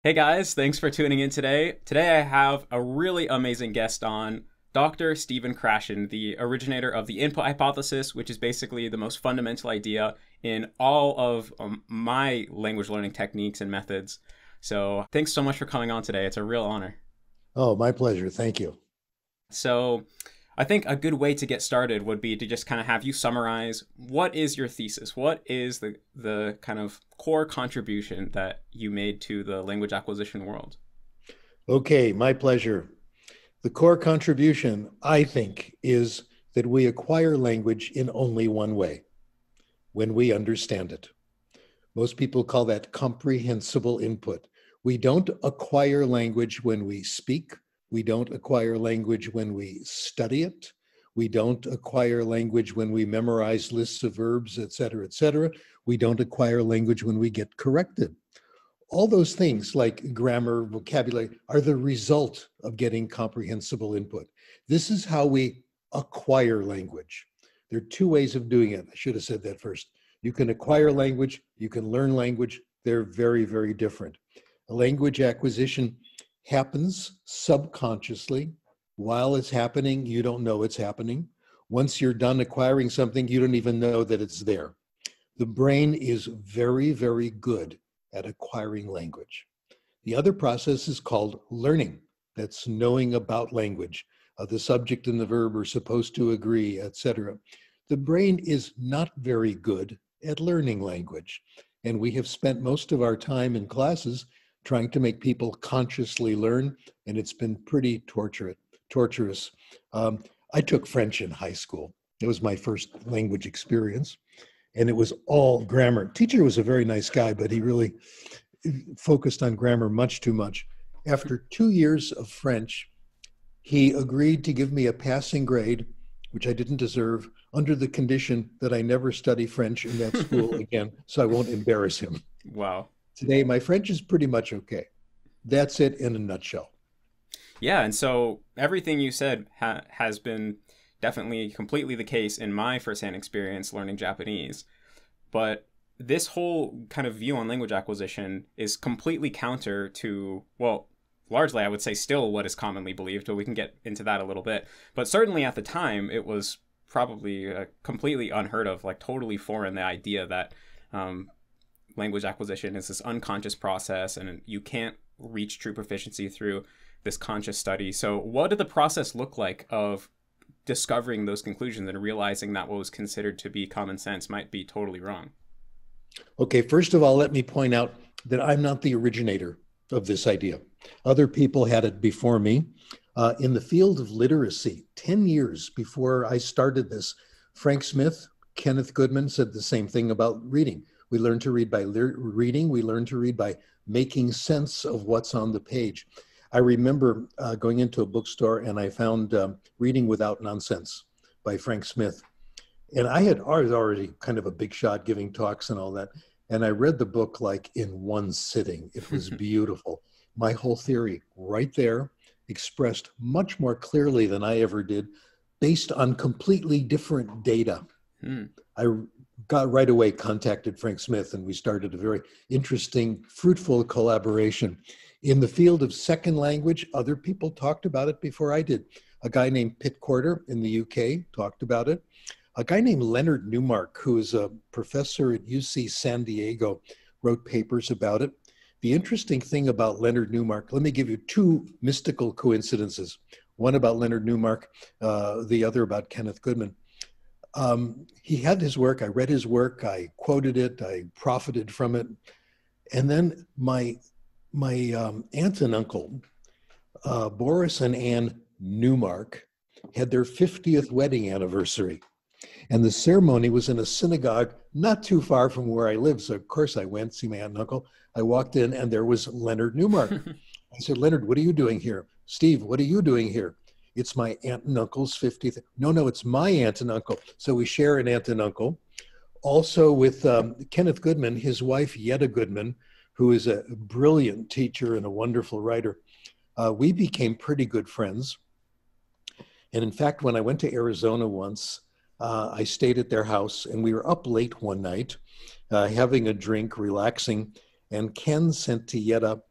Hey guys, thanks for tuning in today. Today I have a really amazing guest on, Dr. Stephen Krashen, the originator of the input hypothesis, which is basically the most fundamental idea in all of my language learning techniques and methods. So thanks so much for coming on today. It's a real honor. Oh, my pleasure. Thank you. So I think a good way to get started would be to just kind of have you summarize what is your thesis? What is the kind of core contribution that you made to the language acquisition world? Okay, my pleasure. The core contribution, I think, is that we acquire language in only one way, when we understand it. Most people call that comprehensible input. We don't acquire language when we speak. We don't acquire language when we study it. We don't acquire language when we memorize lists of verbs, et cetera, et cetera. We don't acquire language when we get corrected. All those things like grammar, vocabulary are the result of getting comprehensible input. This is how we acquire language. There are two ways of doing it. I should have said that first. You can acquire language, you can learn language. They're very, very different. A language acquisition happens subconsciously. While it's happening, you don't know it's happening. Once you're done acquiring something, you don't even know that it's there. The brain is very, very good at acquiring language. The other process is called learning. That's knowing about language. The subject and the verb are supposed to agree, etc. The brain is not very good at learning language. And we have spent most of our time in classes trying to make people consciously learn, and it's been pretty torturous. I took French in high school. It was my first language experience, and it was all grammar. Teacher was a very nice guy, but he really focused on grammar much too much. After 2 years of French, he agreed to give me a passing grade, which I didn't deserve, under the condition that I never study French in that school again, so I won't embarrass him. Wow. Today, my French is pretty much okay. That's it in a nutshell. Yeah, and so everything you said has been definitely completely the case in my firsthand experience learning Japanese. But this whole kind of view on language acquisition is completely counter to, well, largely I would say still what is commonly believed, but we can get into that a little bit. But certainly at the time, it was probably completely unheard of, like totally foreign, the idea that language acquisition is this unconscious process and you can't reach true proficiency through this conscious study. So what did the process look like of discovering those conclusions and realizing that what was considered to be common sense might be totally wrong? Okay, first of all, let me point out that I'm not the originator of this idea. Other people had it before me. In the field of literacy, 10 years before I started this, Frank Smith, Kenneth Goodman said the same thing about reading. We learn to read by reading. We learn to read by making sense of what's on the page. I remember going into a bookstore and I found Reading Without Nonsense by Frank Smith. And I was already kind of a big shot giving talks and all that. And I read the book like in one sitting. It was beautiful. My whole theory right there, expressed much more clearly than I ever did, based on completely different data. I got right away contacted Frank Smith and we started a very interesting, fruitful collaboration. In the field of second language, other people talked about it before I did. A guy named Pitt Corder in the UK talked about it. A guy named Leonard Newmark, who is a professor at UC San Diego, wrote papers about it. The interesting thing about Leonard Newmark, let me give you two mystical coincidences. One about Leonard Newmark, the other about Kenneth Goodman. He had his work, I read his work, I quoted it, I profited from it. And then my aunt and uncle, Boris and Ann Newmark, had their 50th wedding anniversary. And the ceremony was in a synagogue not too far from where I live. So of course I went to see my aunt and uncle. I walked in and there was Leonard Newmark. I said, Leonard, what are you doing here? Steve, what are you doing here? It's my aunt and uncle's 50th. No, it's my aunt and uncle. So we share an aunt and uncle. Also with Kenneth Goodman, his wife, Yetta Goodman, who is a brilliant teacher and a wonderful writer. We became pretty good friends. And in fact, when I went to Arizona once, I stayed at their house and we were up late one night, having a drink, relaxing. And Ken sent to Yetta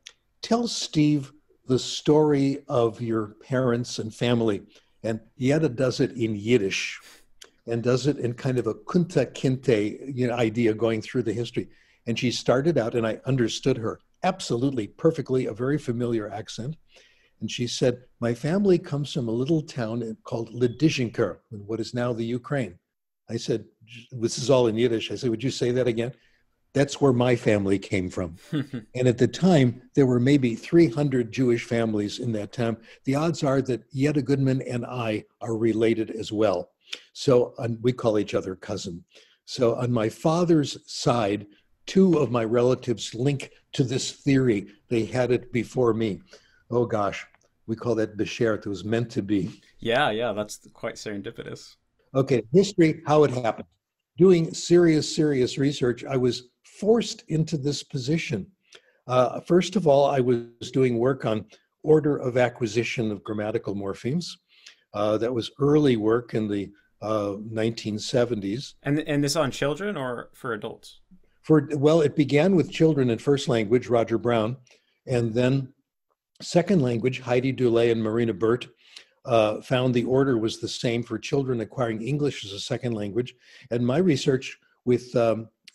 tell Steve the story of your parents and family. And Yetta does it in Yiddish and does it in kind of a kunta kinte, idea going through the history. And she started out, and I understood her absolutely perfectly, a very familiar accent. And she said, my family comes from a little town called Ledizhinka, in what is now the Ukraine. I said, this is all in Yiddish. I said, would you say that again? That's where my family came from. And at the time, there were maybe 300 Jewish families in that town. The odds are that Yetta Goodman and I are related as well. So we call each other cousin. So on my father's side, two of my relatives link to this theory. They had it before me. Oh gosh, we call that beshert. It was meant to be. Yeah, that's quite serendipitous. Okay, history, how it happened. Doing serious research, I was forced into this position. First of all, I was doing work on order of acquisition of grammatical morphemes. That was early work in the 1970s. And this on children or for adults? Well, it began with children in first language, Roger Brown, and then second language, Heidi Dulé and Marina Burt found the order was the same for children acquiring English as a second language. And my research with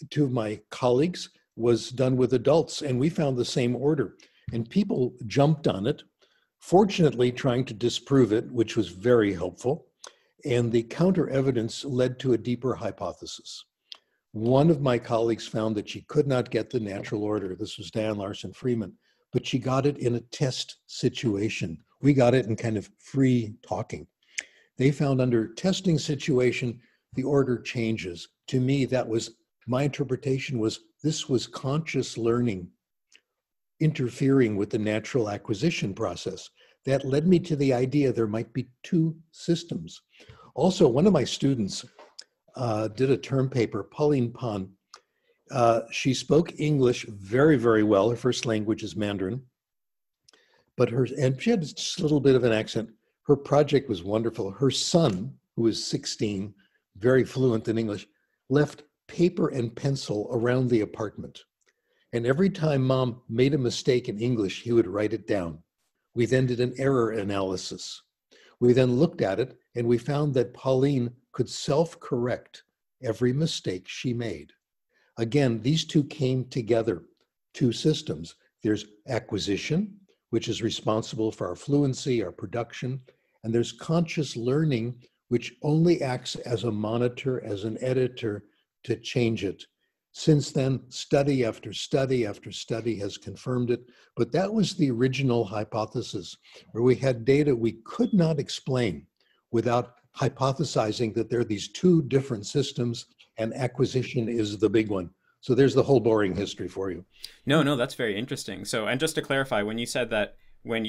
two of my colleagues was done with adults, and we found the same order. And people jumped on it, fortunately trying to disprove it, which was very helpful. And the counter evidence led to a deeper hypothesis. One of my colleagues found that she could not get the natural order. This was Diane Larson Freeman, but she got it in a test situation. We got it in kind of free talking. They found under testing situation, the order changes. To me, that was, my interpretation was, this was conscious learning interfering with the natural acquisition process. That led me to the idea there might be two systems. Also, one of my students did a term paper, Pauline Pan. She spoke English very well. Her first language is Mandarin, and she had just a little bit of an accent. Her project was wonderful. Her son, who was 16, very fluent in English, left paper and pencil around the apartment. And every time mom made a mistake in English, he would write it down. We then did an error analysis. We then looked at it, and we found that Pauline could self-correct every mistake she made. Again, these two came together, two systems. There's acquisition, which is responsible for our fluency, our production, and there's conscious learning, which only acts as a monitor, as an editor to change it. Since then, study after study after study has confirmed it, but that was the original hypothesis, where we had data we could not explain without hypothesizing that there are these two different systems, and acquisition is the big one. So there's the whole boring history for you. No, that's very interesting. So, and just to clarify, when you said that when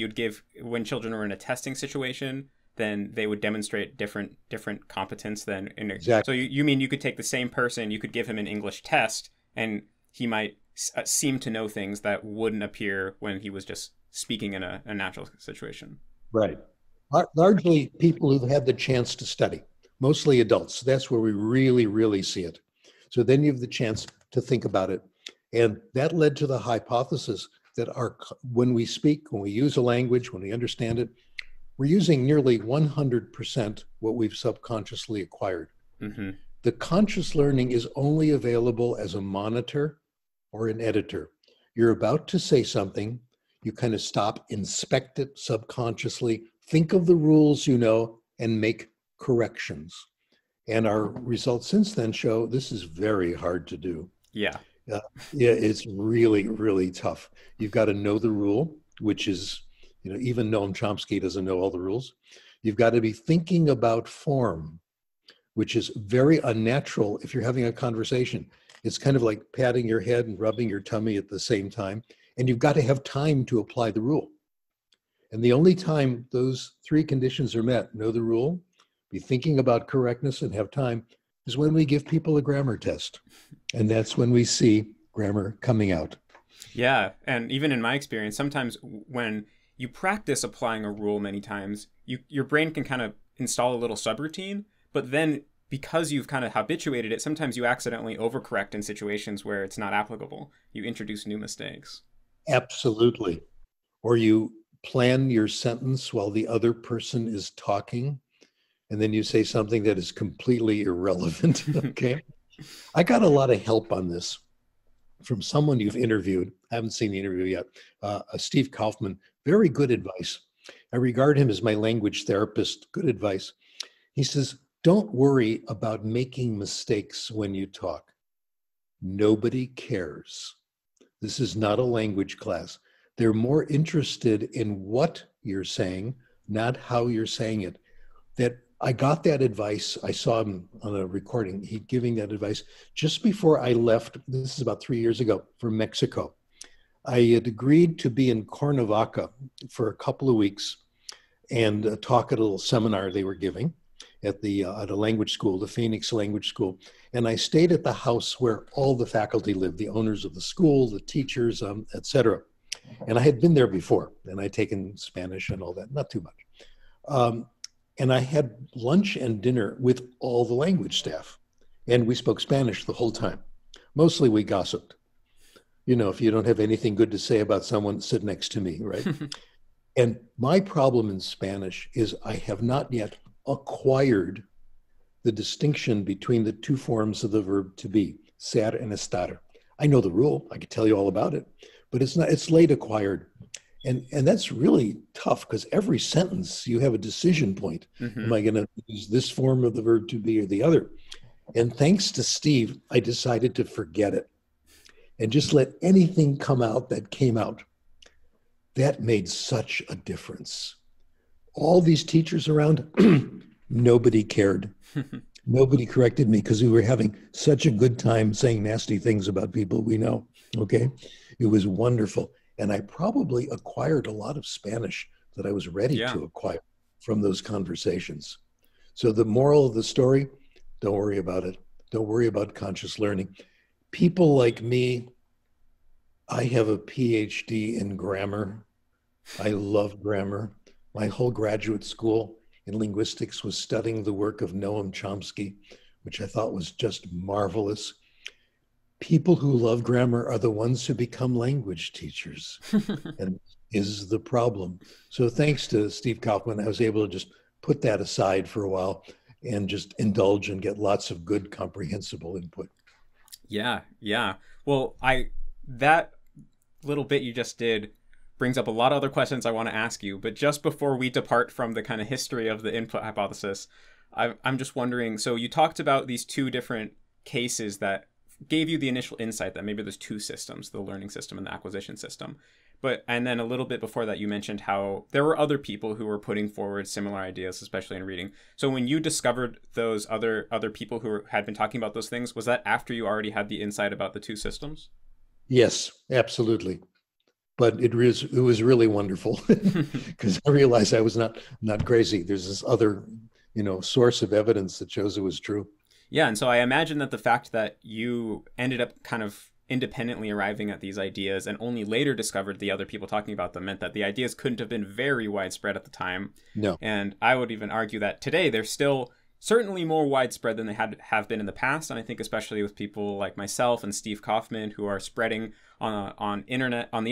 children were in a testing situation, then they would demonstrate different competence than in a, exactly. So you mean you could take the same person, you could give him an English test, and he might seem to know things that wouldn't appear when he was just speaking in a natural situation. Right. Largely people who've had the chance to study, mostly adults. That's where we really see it. So then you have the chance to think about it. And that led to the hypothesis that when we speak, when we use a language, when we understand it, we're using nearly 100% what we've subconsciously acquired. Mm-hmm. The conscious learning is only available as a monitor or an editor. You're about to say something, you kind of stop, inspect it subconsciously, think of the rules you know, and make corrections. And our results since then show this is very hard to do. Yeah. Yeah, it's really tough. You've got to know the rule, which is, even Noam Chomsky doesn't know all the rules. You've got to be thinking about form, which is very unnatural if you're having a conversation. It's kind of like patting your head and rubbing your tummy at the same time. And you've got to have time to apply the rule. And the only time those three conditions are met, know the rule, be thinking about correctness, and have time, is when we give people a grammar test. And that's when we see grammar coming out. Yeah. And even in my experience, sometimes when you practice applying a rule many times, your brain can kind of install a little subroutine, but then because you've kind of habituated it, sometimes you accidentally overcorrect in situations where it's not applicable. You introduce new mistakes. Absolutely. or you plan your sentence while the other person is talking, and then you say something that is completely irrelevant. Okay. I got a lot of help on this from someone you've interviewed. I haven't seen the interview yet. Steve Kaufman, very good advice. I regard him as my language therapist. Good advice. He says, don't worry about making mistakes when you talk. Nobody cares. This is not a language class. They're more interested in what you're saying, not how you're saying it. That I got that advice. I saw him on a recording, he giving that advice just before I left. This is about 3 years ago, for Mexico. I had agreed to be in Cuernavaca for a couple of weeks and talk at a little seminar they were giving at a language school, the Phoenix Language School. And I stayed at the house where all the faculty lived, the owners of the school, the teachers, et cetera. And I had been there before, and I'd taken Spanish and all that, not too much. And I had lunch and dinner with all the language staff. And we spoke Spanish the whole time. Mostly we gossiped. You know, if you don't have anything good to say about someone, sit next to me, right? And my problem in Spanish is I have not yet acquired the distinction between the two forms of the verb to be, ser and estar. I know the rule. I could tell you all about it, but it's late acquired. And that's really tough because every sentence you have a decision point. Am I going to use this form of the verb to be or the other? And thanks to Steve, I decided to forget it and just let anything come out that came out. That made such a difference. All these teachers around, nobody cared. Nobody corrected me because we were having such a good time saying nasty things about people we know. Okay. It was wonderful. And I probably acquired a lot of Spanish that I was ready to acquire from those conversations. So the moral of the story, don't worry about it. Don't worry about conscious learning. People like me, I have a PhD in grammar. I love grammar. My whole graduate school in linguistics was studying the work of Noam Chomsky, which I thought was just marvelous. People who love grammar are the ones who become language teachers, and is the problem. So thanks to Steve Kaufman, I was able to just put that aside for a while and just indulge and get lots of good comprehensible input. Yeah, yeah. Well, that little bit you just did brings up a lot of other questions I want to ask you. But just before we depart from the kind of history of the input hypothesis, I'm just wondering, so you talked about these two different cases that gave you the initial insight that maybe there's two systems, the learning system and the acquisition system. And then a little bit before that, you mentioned how there were other people who were putting forward similar ideas, especially in reading. So when you discovered those other people who had been talking about those things, was that after you already had the insight about the two systems? Yes, absolutely. But it was really wonderful because I realized I was not crazy. There's this other, source of evidence that shows it was true. Yeah, and so I imagine that the fact that you ended up kind of independently arriving at these ideas and only later discovered the other people talking about them meant that the ideas couldn't have been very widespread at the time. No. And I would even argue that today they're still certainly more widespread than they have been in the past. And I think especially with people like myself and Steve Kaufman, who are spreading on the internet, on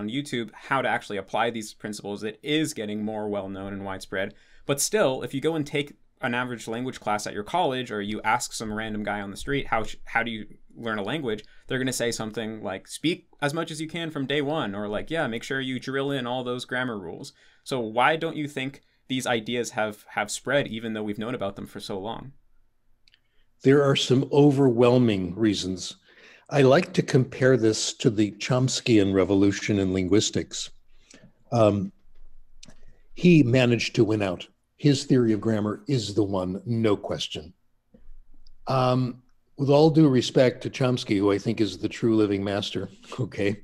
YouTube, how to actually apply these principles, it is getting more well-known and widespread. But still, if you go and take an average language class at your college, or you ask some random guy on the street, how do you learn a language? They're going to say something like, speak as much as you can from day one, or like, yeah, make sure you drill in all those grammar rules. So why don't you think these ideas have spread, even though we've known about them for so long? There are some overwhelming reasons. I like to compare this to the Chomskyan revolution in linguistics. He managed to win out. His theory of grammar is the one, no question. With all due respect to Chomsky, who I think is the true living master, okay,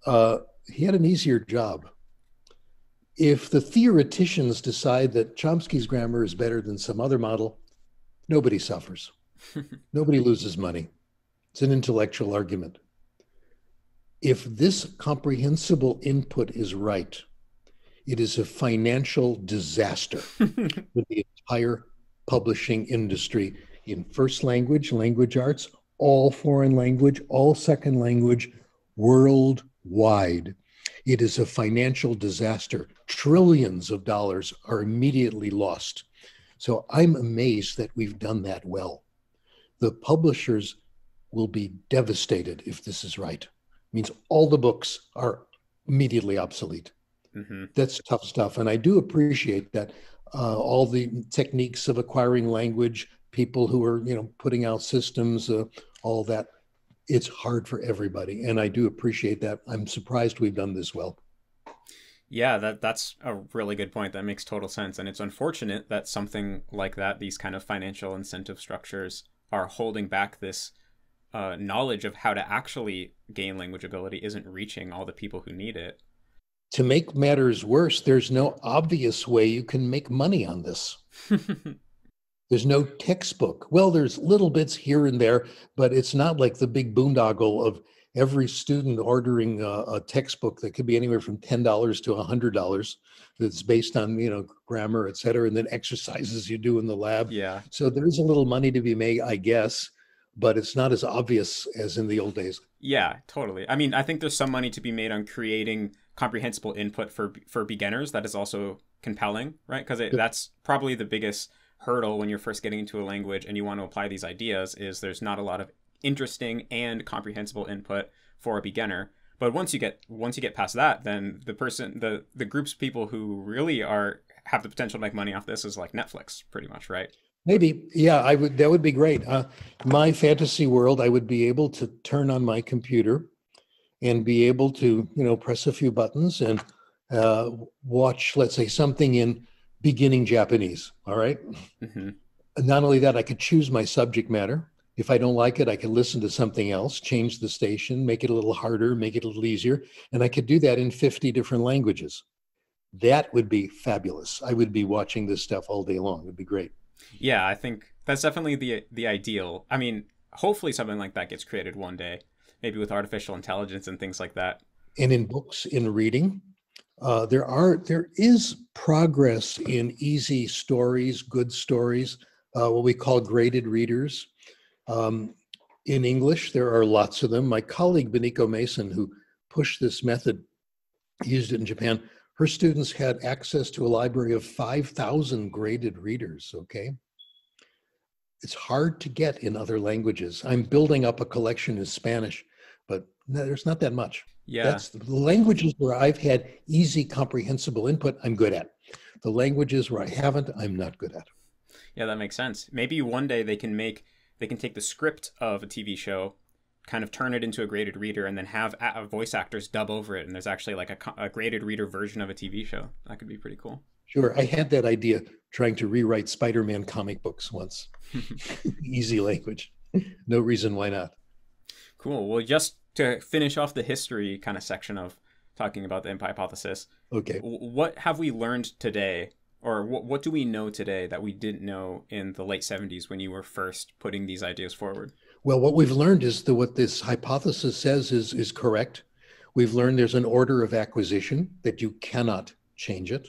he had an easier job. If the theoreticians decide that Chomsky's grammar is better than some other model, nobody suffers. Nobody loses money. It's an intellectual argument. If this comprehensible input is right, it is a financial disaster for the entire publishing industry in first language, language arts, all foreign language, all second language, worldwide. It is a financial disaster. Trillions of dollars are immediately lost. So I'm amazed that we've done that well. The publishers will be devastated if this is right. It means all the books are immediately obsolete. Hmm. That's tough stuff. And I do appreciate that all the techniques of acquiring language, people who are, putting out systems, all that, it's hard for everybody. And I do appreciate that. I'm surprised we've done this well. Yeah, that's a really good point. That makes total sense. And it's unfortunate that something like that, these kind of financial incentive structures, are holding back this knowledge of how to actually gain language ability isn't reaching all the people who need it. To make matters worse, there's no obvious way you can make money on this. There's no textbook. Well, there's little bits here and there, but it's not like the big boondoggle of every student ordering a textbook that could be anywhere from $10 to $100 that's based on, grammar, et cetera, and then exercises you do in the lab. Yeah. So there is a little money to be made, I guess, but it's not as obvious as in the old days. Yeah, totally. I mean, I think there's some money to be made on creating comprehensible input for beginners that is also compelling, right? Because that's probably the biggest hurdle when you're first getting into a language and you want to apply these ideas is there's not a lot of interesting and comprehensible input for a beginner. But once you get past that, then the groups of people who really have the potential to make money off this is like Netflix, pretty much, right? Maybe, yeah, I would. That would be great. My fantasy world, I would be able to turn on my computer and be able to, press a few buttons and watch, let's say, something in beginning Japanese. All right. Hmm. And not only that, I could choose my subject matter. If I don't like it, I could listen to something else, change the station, make it a little harder, make it a little easier, and I could do that in 50 different languages. That would be fabulous. I would be watching this stuff all day long. It'd be great. Yeah, I think that's definitely the ideal. I mean, hopefully something like that gets created one day, maybe with artificial intelligence and things like that. And in books, in reading, there is progress in easy stories, good stories, what we call graded readers. Um, in English, there are lots of them. My colleague Beniko Mason, who pushed this method, used it in Japan. Her students had access to a library of 5,000 graded readers. Okay, it's hard to get in other languages. I'm building up a collection in Spanish, but no, there's not that much. Yeah. That's the languages where I've had easy comprehensible input, I'm good at. The languages where I haven't, I'm not good at. Yeah, that makes sense. Maybe one day they can take the script of a TV show, kind of turn it into a graded reader, and then have voice actors dub over it. And there's actually like a graded reader version of a TV show. That could be pretty cool. Sure, I had that idea trying to rewrite Spider-Man comic books once. Easy language. No reason why not. Cool. Well, just to finish off the history kind of section of talking about the imp hypothesis, Okay. what have we learned today, or what do we know today that we didn't know in the late 70s when you were first putting these ideas forward? Well, what we've learned is that what this hypothesis says is correct. We've learned there's an order of acquisition, that you cannot change it.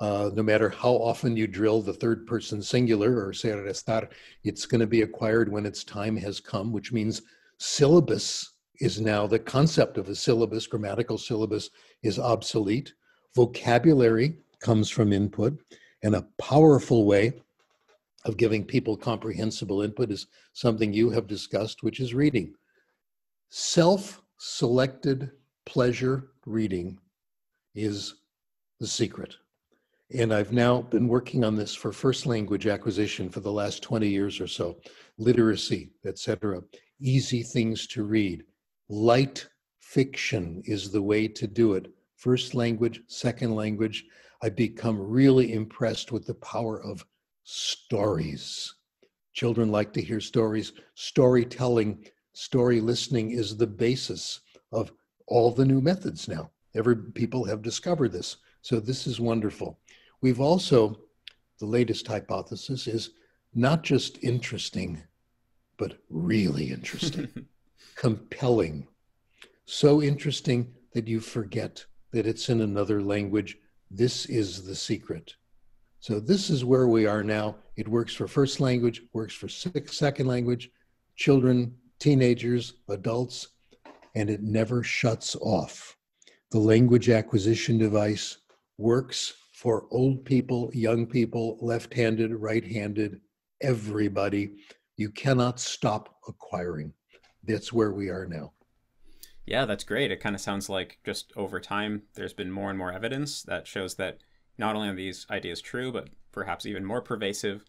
No matter how often you drill the third person singular or ser estar, it's going to be acquired when its time has come, which means syllabus is now, the concept of a syllabus, grammatical syllabus, is obsolete. Vocabulary comes from input, and a powerful way of giving people comprehensible input is something you have discussed, which is reading. Self-selected pleasure reading is the secret. And I've now been working on this for first language acquisition for the last 20 years or so, literacy, etc. Easy things to read. Light fiction is the way to do it. First language, second language. I've become really impressed with the power of stories. Children like to hear stories. Storytelling, story listening is the basis of all the new methods now. People have discovered this. So this is wonderful. We've also, the latest hypothesis is not just interesting, but really interesting, compelling. So interesting that you forget that it's in another language. This is the secret. So this is where we are now. It works for first language, works for second language, children, teenagers, adults, and it never shuts off. The language acquisition device works for old people, young people, left-handed, right-handed, everybody. You cannot stop acquiring. That's where we are now. Yeah, that's great. It kind of sounds like just over time, there's been more and more evidence that shows that not only are these ideas true, but perhaps even more pervasive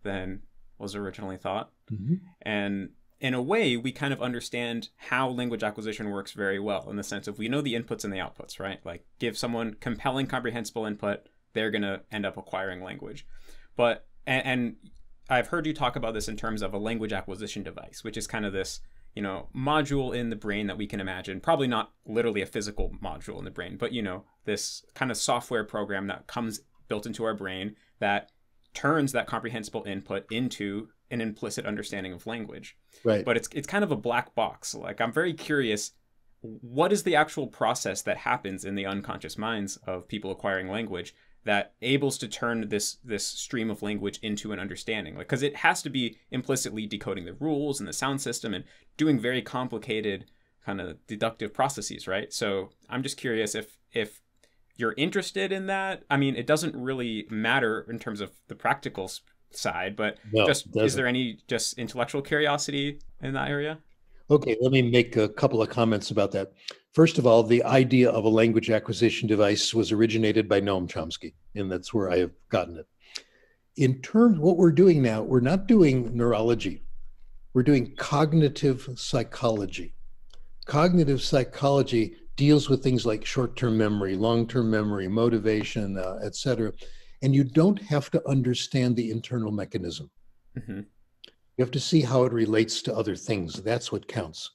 than was originally thought. Mm-hmm. And in a way, we kind of understand how language acquisition works very well, in the sense of we know the inputs and the outputs, right? Like give someone compelling, comprehensible input, they're going to end up acquiring language. But, and I've heard you talk about this in terms of a language acquisition device, which is kind of this, you know, module in the brain that we can imagine, probably not literally a physical module in the brain, but, you know, this kind of software program that comes built into our brain that turns that comprehensible input into an implicit understanding of language. Right. But it's kind of a black box. Like, I'm very curious, what is the actual process that happens in the unconscious minds of people acquiring language that ables to turn this stream of language into an understanding? Like, because it has to be implicitly decoding the rules and the sound system and doing very complicated kind of deductive processes, right? So I'm just curious if you're interested in that. I mean, it doesn't really matter in terms of the practical side, but No, just it doesn't. is there any just intellectual curiosity in that area? Okay, let me make a couple of comments about that. First of all, the idea of a language acquisition device was originated by Noam Chomsky, and that's where I have gotten it. In terms of what we're doing now, we're not doing neurology. We're doing cognitive psychology. Cognitive psychology deals with things like short-term memory, long-term memory, motivation, et cetera. And you don't have to understand the internal mechanism. Mm-hmm. You have to see how it relates to other things. That's what counts.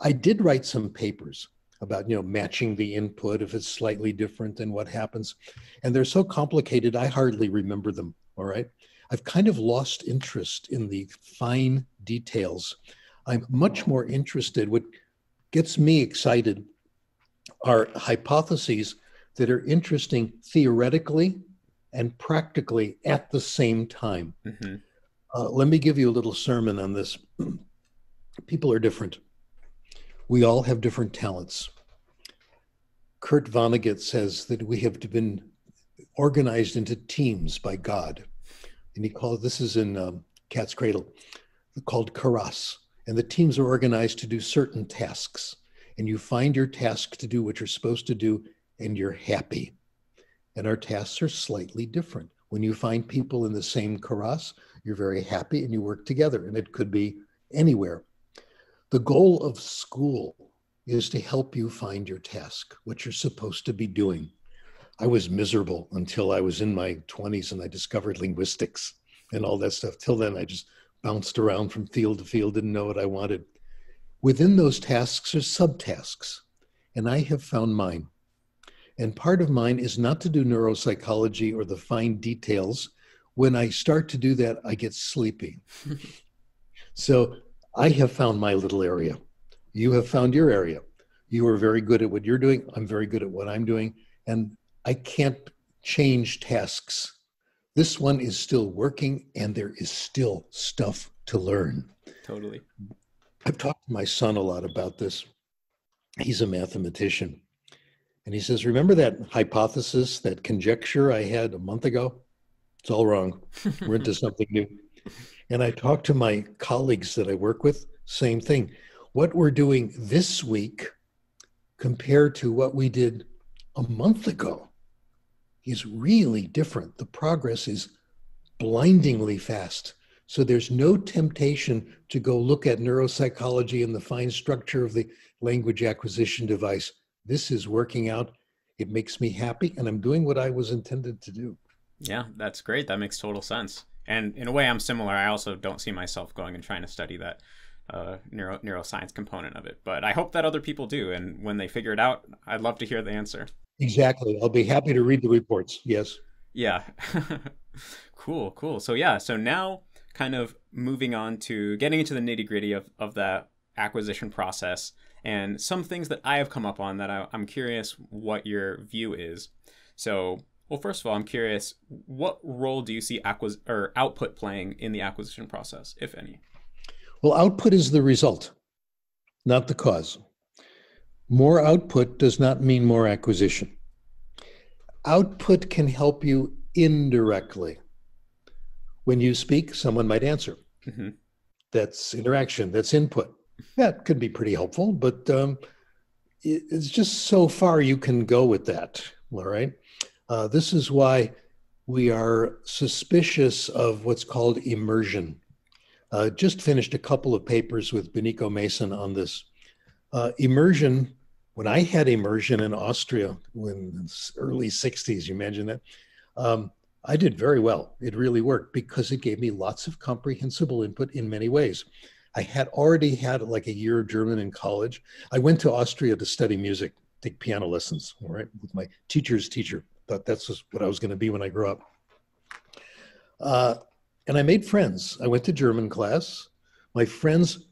I did write some papers about, matching the input if it's slightly different and what happens. And they're so complicated, I hardly remember them, all right? I've kind of lost interest in the fine details. I'm much more interested. What gets me excited are hypotheses that are interesting theoretically and practically at the same time. Mm-hmm. Let me give you a little sermon on this. People are different. We all have different talents. Kurt Vonnegut says that we have been organized into teams by God. And he called, this is in Cat's Cradle, called KRAS. And the teams are organized to do certain tasks. And you find your task to do what you're supposed to do, and you're happy. And our tasks are slightly different. When you find people in the same KRAS, you're very happy and you work together, and it could be anywhere. The goal of school is to help you find your task, what you're supposed to be doing. I was miserable until I was in my 20s and I discovered linguistics and all that stuff. Till then, I just bounced around from field to field, didn't know what I wanted. Within those tasks are subtasks, and I have found mine. And part of mine is not to do neuropsychology or the fine details. When I start to do that, I get sleepy. So I have found my little area. You have found your area. You are very good at what you're doing. I'm very good at what I'm doing. And I can't change tasks. This one is still working, and there is still stuff to learn. Totally. I've talked to my son a lot about this. He's a mathematician. And he says, remember that hypothesis, that conjecture I had a month ago? It's all wrong. We're into something new. And I talk to my colleagues that I work with, same thing. What we're doing this week compared to what we did a month ago is really different. The progress is blindingly fast. So there's no temptation to go look at neuropsychology and the fine structure of the language acquisition device. This is working out. It makes me happy, and I'm doing what I was intended to do. Yeah, that's great. That makes total sense. And in a way, I'm similar. I also don't see myself going and trying to study that neuroscience component of it. But I hope that other people do. And when they figure it out, I'd love to hear the answer. Exactly. I'll be happy to read the reports. Yes. Yeah. Cool, cool. So yeah, so now kind of moving on to getting into the nitty-gritty of that acquisition process and some things that I have come up on that I'm curious what your view is. So, well, first of all, I'm curious, what role do you see output playing in the acquisition process, if any? Well, output is the result, not the cause. More output does not mean more acquisition. Output can help you indirectly. When you speak, someone might answer. Mm-hmm. That's interaction, that's input. That could be pretty helpful, but it's just so far you can go with that, all right? This is why we are suspicious of what's called immersion. Just finished a couple of papers with Benico Mason on this. Immersion, when I had immersion in Austria in the early 60s, you imagine that? I did very well. It really worked because it gave me lots of comprehensible input in many ways. I had already had like a year of German in college. I went to Austria to study music, take piano lessons, all right, with my teacher's teacher. Thought that's what I was going to be when I grew up. And I made friends. I went to German class. My friends,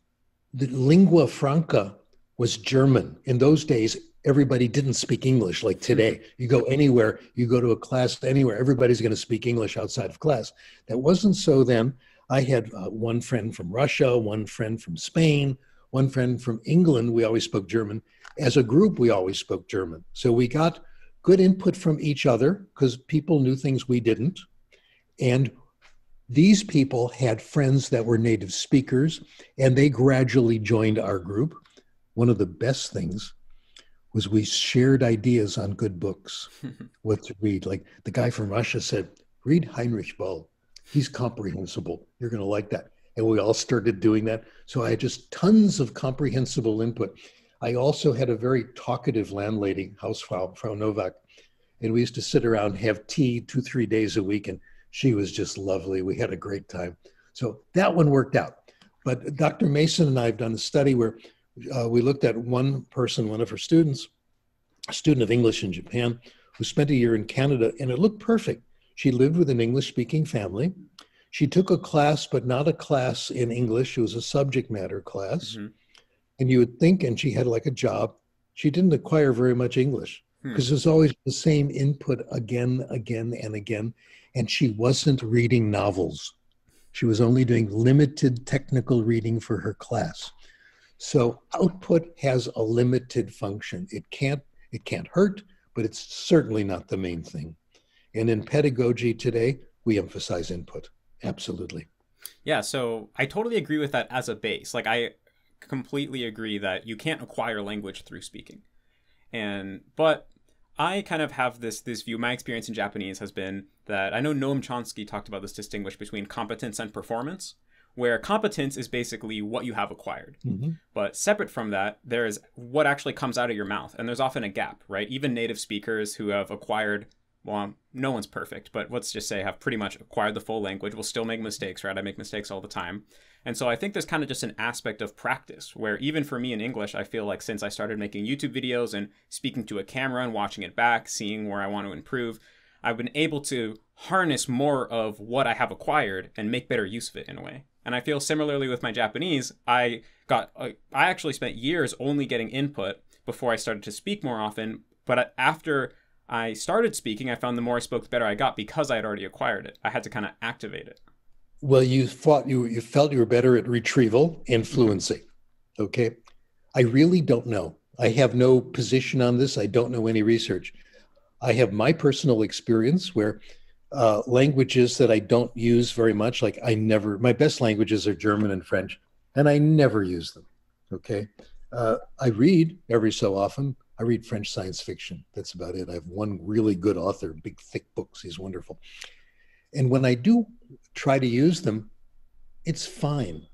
the lingua franca was German. In those days, everybody didn't speak English like today. You go anywhere, you go to a class anywhere, everybody's going to speak English outside of class. That wasn't so then. I had one friend from Russia, one friend from Spain, one friend from England. We always spoke German. As a group, we always spoke German. So we got good input from each other because people knew things we didn't. And these people had friends that were native speakers, and they gradually joined our group. One of the best things was we shared ideas on good books, what to read. Like the guy from Russia said, read Heinrich Böll. He's comprehensible. You're going to like that. And we all started doing that. So I had just tons of comprehensible input. I also had a very talkative landlady, Hausfrau, Frau Novak, and we used to sit around and have tea 2-3 days a week, and she was just lovely. We had a great time. So that one worked out. But Dr. Mason and I have done a study where we looked at one person, one of her students, a student of English in Japan, who spent a year in Canada, and it looked perfect. She lived with an English-speaking family. She took a class, but not a class in English. It was a subject matter class. Mm-hmm. And you would think, and she had like a job, she didn't acquire very much English because there's always the same input again, and again. And she wasn't reading novels. She was only doing limited technical reading for her class. So output has a limited function. It can't hurt, but it's certainly not the main thing. And in pedagogy today, we emphasize input. Absolutely. Yeah, so I totally agree with that as a base. Like I completely agree that you can't acquire language through speaking. But I kind of have this view. My experience in Japanese has been that I know Noam Chomsky talked about this distinguish between competence and performance, where competence is basically what you have acquired. Mm-hmm. But separate from that, there is what actually comes out of your mouth. And there's often a gap, right? Even native speakers who have acquired, well, no one's perfect, but let's just say have pretty much acquired the full language will still make mistakes, right? I make mistakes all the time. And so I think there's kind of just an aspect of practice where even for me in English, I feel like since I started making YouTube videos and speaking to a camera and watching it back, seeing where I want to improve, I've been able to harness more of what I have acquired and make better use of it in a way. And I feel similarly with my Japanese, I actually spent years only getting input before I started to speak more often. But after I started speaking, I found the more I spoke, the better I got because I had already acquired it. I had to kind of activate it. Well, you felt you were better at retrieval and fluency. Okay. I really don't know. I have no position on this. I don't know any research. I have my personal experience where languages that I don't use very much, like my best languages are German and French, and I never use them. Okay. I read every so often. I read French science fiction. That's about it. I have one really good author, big, thick books. He's wonderful. And when I do try to use them, it's fine.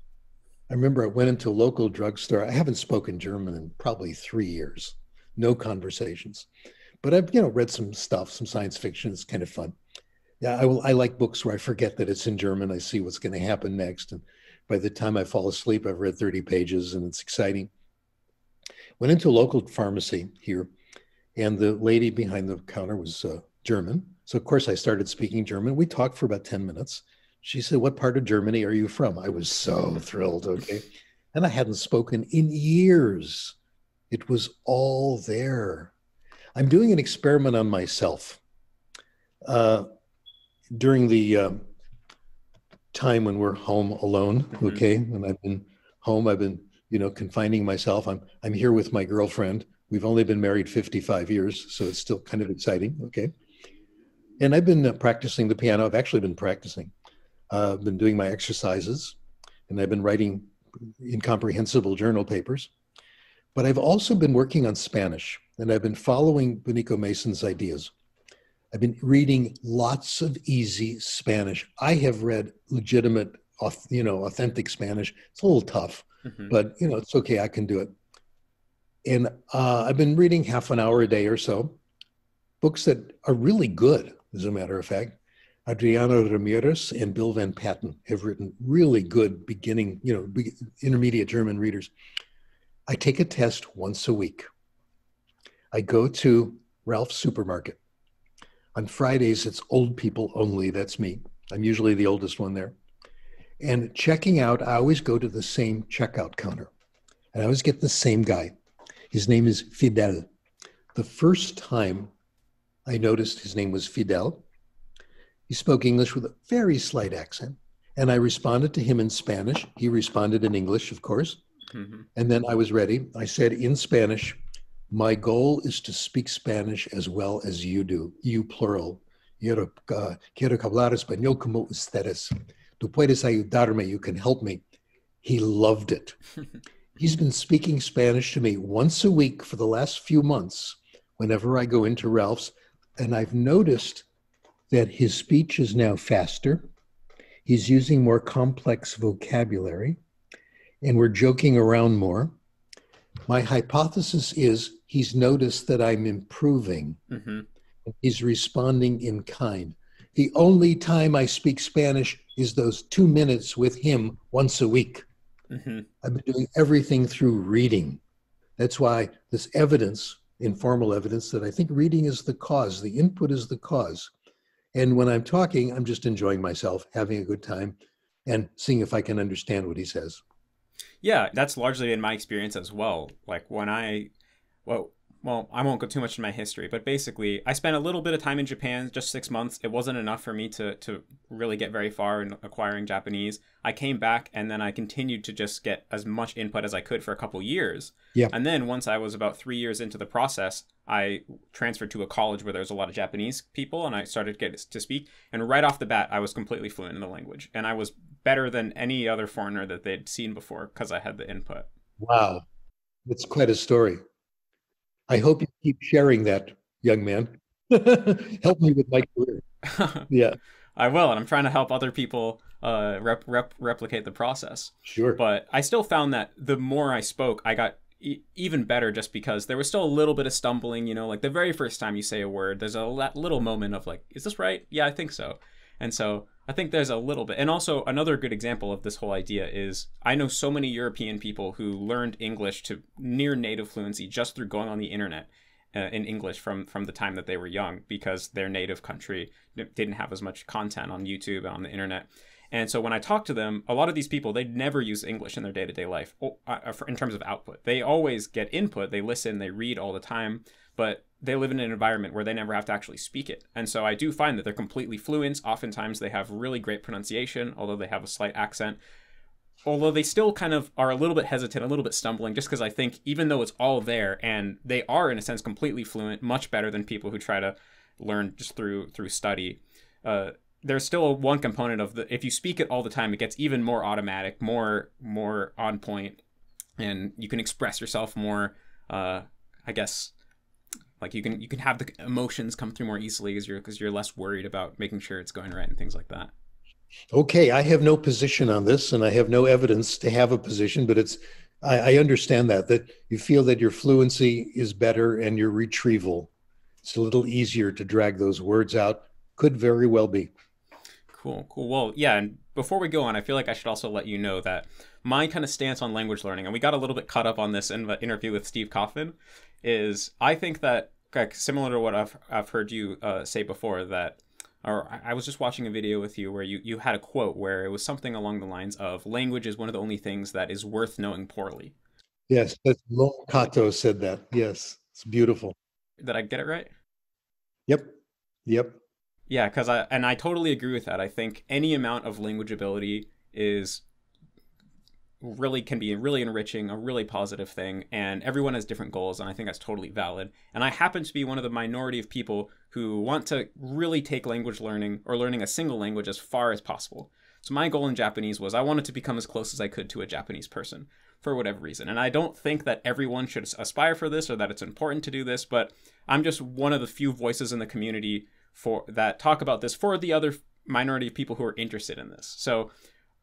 I remember I went into a local drugstore. I haven't spoken German in probably 3 years, no conversations. But I've read some stuff, some science fiction. It's kind of fun. Yeah, I like books where I forget that it's in German. I see what's going to happen next. And by the time I fall asleep, I've read 30 pages and it's exciting. Went into a local pharmacy here, and the lady behind the counter was German. So, of course, I started speaking German. We talked for about 10 minutes. She said, "What part of Germany are you from?" I was so thrilled, okay? And I hadn't spoken in years. It was all there. I'm doing an experiment on myself. During the time when we're home alone, okay? When I've been home, I've been, confining myself. I'm here with my girlfriend. We've only been married 55 years, so it's still kind of exciting. Okay. And I've been practicing the piano. I've actually been practicing. I've been doing my exercises, and I've been writing incomprehensible journal papers. But I've also been working on Spanish, and I've been following Benico Mason's ideas. I've been reading lots of easy Spanish. I have read legitimate, authentic Spanish. It's a little tough, but it's okay. I can do it. And I've been reading half an hour a day or so, books that are really good, as a matter of fact. Adriano Ramirez and Bill Van Patten have written really good beginning, intermediate German readers. I take a test once a week. I go to Ralph's Supermarket. On Fridays, it's old people only. That's me. I'm usually the oldest one there. And checking out, I always go to the same checkout counter. And I always get the same guy. His name is Fidel. The first time I noticed his name was Fidel, he spoke English with a very slight accent. And I responded to him in Spanish. He responded in English, of course. And then I was ready. I said in Spanish, my goal is to speak Spanish as well as you do, you plural. Quiero hablar español como ustedes. Tú puedes ayudarme, you can help me. He loved it. He's been speaking Spanish to me once a week for the last few months whenever I go into Ralph's, and I've noticed that his speech is now faster. He's using more complex vocabulary, and we're joking around more. My hypothesis is he's noticed that I'm improving. He's responding in kind. The only time I speak Spanish is those 2 minutes with him once a week. I've been doing everything through reading. That's why this evidence, informal evidence, that I think reading is the cause, the input is the cause. And when I'm talking, I'm just enjoying myself, having a good time, and seeing if I can understand what he says. Yeah, that's largely been my experience as well. Like when well, I won't go too much into my history, but basically I spent a little bit of time in Japan, just 6 months. It wasn't enough for me to really get very far in acquiring Japanese. I came back and then I continued to just get as much input as I could for a couple years. Yeah. And then once I was about 3 years into the process, I transferred to a college where there was a lot of Japanese people and I started to get to speak. And right off the bat, I was completely fluent in the language. And I was better than any other foreigner that they'd seen before because I had the input. Wow. That's quite a story. I hope you keep sharing that, young man. Help me with my career. Yeah, I will, and I'm trying to help other people replicate the process. sure. But I still found that the more I spoke, I got even better just because there was still a little bit of stumbling, like the very first time you say a word, there's a little moment of like, is this right? Yeah, I think so. And so I think there's a little bit. And also another good example of this whole idea is I know so many European people who learned English to near native fluency just through going on the internet in English from the time that they were young because their native country didn't have as much content on YouTube and on the internet. And so when I talk to them, a lot of these people, they never use English in their day-to-day life in terms of output. They always get input. They listen, they read all the time, but they live in an environment where they never have to actually speak it. And so I do find that they're completely fluent. Oftentimes they have really great pronunciation, although they have a slight accent. Although they still kind of are a little bit hesitant, a little bit stumbling, just because I think even though it's all there and they are in a sense completely fluent, much better than people who try to learn just through study, there's still one component of if you speak it all the time, it gets even more automatic, more on point, and you can express yourself more, I guess. Like you can have the emotions come through more easily because you're less worried about making sure it's going right and things like that. Okay, I have no position on this, and I have no evidence to have a position, but I understand that you feel that your fluency is better and your retrieval. It's a little easier to drag those words out. Could very well be. Cool. Well, yeah, and before we go on, I feel like I should also let you know that my kind of stance on language learning, and we got a little bit caught up on this in the interview with Steve Kaufman, is I think that, like, similar to what I've heard you say before, that, or I was just watching a video with you where you had a quote where it was something along the lines of language is one of the only things that is worth knowing poorly. Yes, that's Lon Cato said that. Yes, it's beautiful. Did I get it right? Yep, yep. Yeah, because I totally agree with that. I think any amount of language ability is really can be really enriching, a really positive thing, and everyone has different goals, and I think that's totally valid. And I happen to be one of the minority of people who want to really take language learning or learning a single language as far as possible. So my goal in Japanese was I wanted to become as close as I could to a Japanese person for whatever reason. And I don't think that everyone should aspire for this or that it's important to do this, but I'm just one of the few voices in the community for that talk about this for the other minority of people who are interested in this. So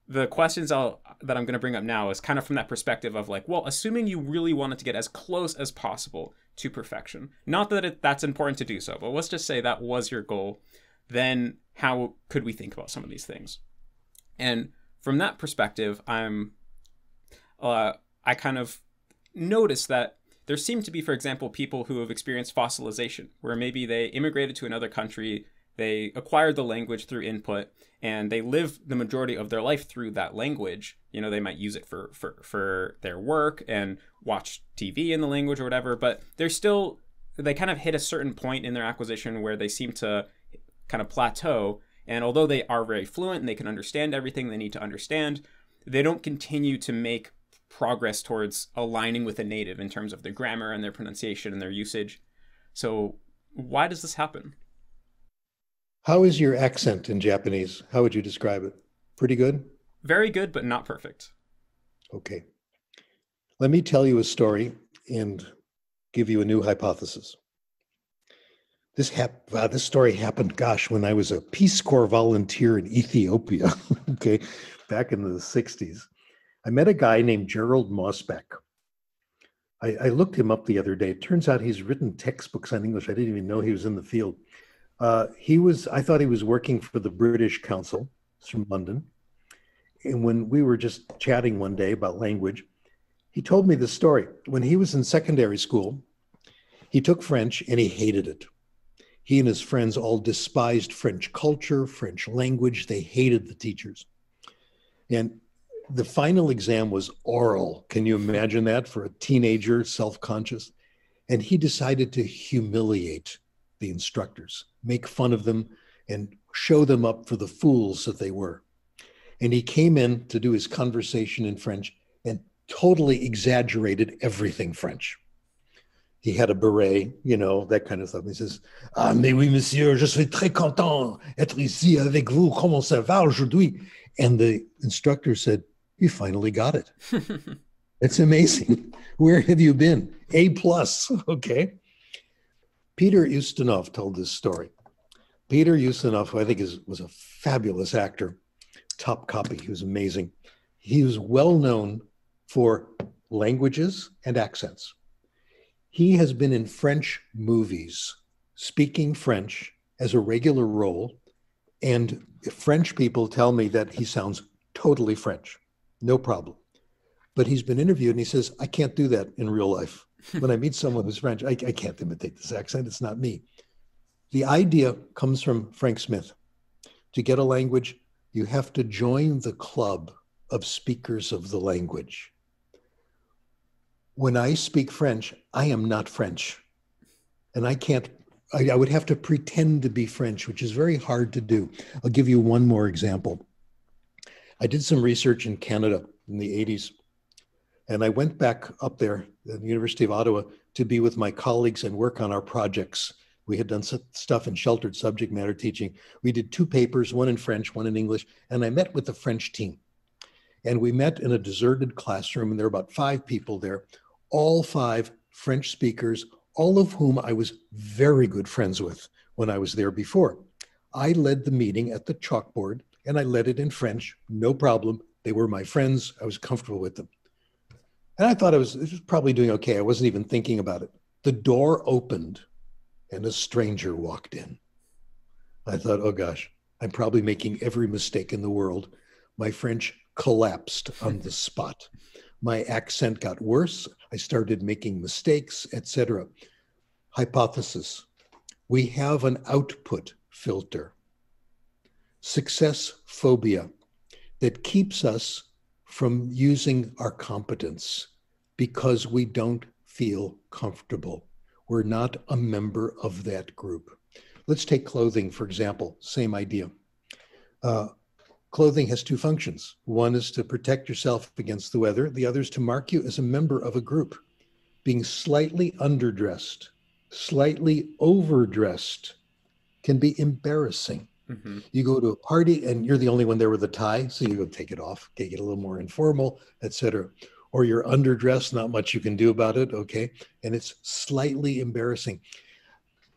the questions that I'm going to bring up now is kind of from that perspective of like, well, assuming you really wanted to get as close as possible to perfection, not that that's important to do so, but let's just say that was your goal, then how could we think about some of these things? And from that perspective, I kind of noticed that there seem to be, for example, people who have experienced fossilization, where maybe they immigrated to another country, they acquired the language through input, and they live the majority of their life through that language. You know, they might use it for their work and watch TV in the language or whatever, but they kind of hit a certain point in their acquisition where they seem to kind of plateau. And although they are very fluent and they can understand everything they need to understand, they don't continue to make progress towards aligning with a native in terms of their grammar and their pronunciation and their usage. So why does this happen? How is your accent in Japanese? How would you describe it? Pretty good? Very good, but not perfect. Okay. Let me tell you a story and give you a new hypothesis. This story happened, gosh, when I was a Peace Corps volunteer in Ethiopia, okay, back in the 60s. I met a guy named Gerald Mossback. I looked him up the other day. It turns out he's written textbooks on English. I didn't even know he was in the field. I thought he was working for the British Council. He's from London. And when we were just chatting one day about language, he told me this story. When he was in secondary school, he took French and he hated it. He and his friends all despised French culture, French language. They hated the teachers. And the final exam was oral. Can you imagine that for a teenager, self-conscious? And he decided to humiliate the instructors, make fun of them, and show them up for the fools that they were. And he came in to do his conversation in French and totally exaggerated everything French. He had a beret, you know, that kind of stuff. He says, "Ah, mais oui, monsieur, je suis très content d'être ici avec vous. Comment ça va aujourd'hui?" And the instructor said, "You finally got it." It's amazing. Where have you been? A+, okay? Peter Ustinov told this story. Peter Ustinov, who I think was a fabulous actor, top copy, he was amazing. He was well known for languages and accents. He has been in French movies, speaking French as a regular role, and French people tell me that he sounds totally French, no problem. But he's been interviewed and he says, "I can't do that in real life. When I meet someone who's French, I can't imitate this accent. It's not me." The idea comes from Frank Smith. To get a language, you have to join the club of speakers of the language. When I speak French, I am not French. And I would have to pretend to be French, which is very hard to do. I'll give you one more example. I did some research in Canada in the 80s. And I went back up there at the University of Ottawa to be with my colleagues and work on our projects. We had done stuff in sheltered subject matter teaching. We did 2 papers, one in French, one in English, and I met with the French team. And we met in a deserted classroom, and there were about 5 people there, all 5 French speakers, all of whom I was very good friends with when I was there before. I led the meeting at the chalkboard, and I led it in French, no problem. They were my friends. I was comfortable with them. And I thought I was probably doing okay. I wasn't even thinking about it. The door opened and a stranger walked in. I thought, oh gosh, I'm probably making every mistake in the world. My French collapsed on the spot. My accent got worse. I started making mistakes, etc. Hypothesis. We have an output filter, success phobia, that keeps us from using our competence because we don't feel comfortable. We're not a member of that group. Let's take clothing, for example, same idea. Clothing has two functions. One is to protect yourself against the weather. The other is to mark you as a member of a group. Being slightly underdressed, slightly overdressed can be embarrassing. Mm-hmm. You go to a party and you're the only one there with a tie, so you go take it off, okay, get a little more informal, etc. Or you're underdressed, not much you can do about it, okay? And it's slightly embarrassing.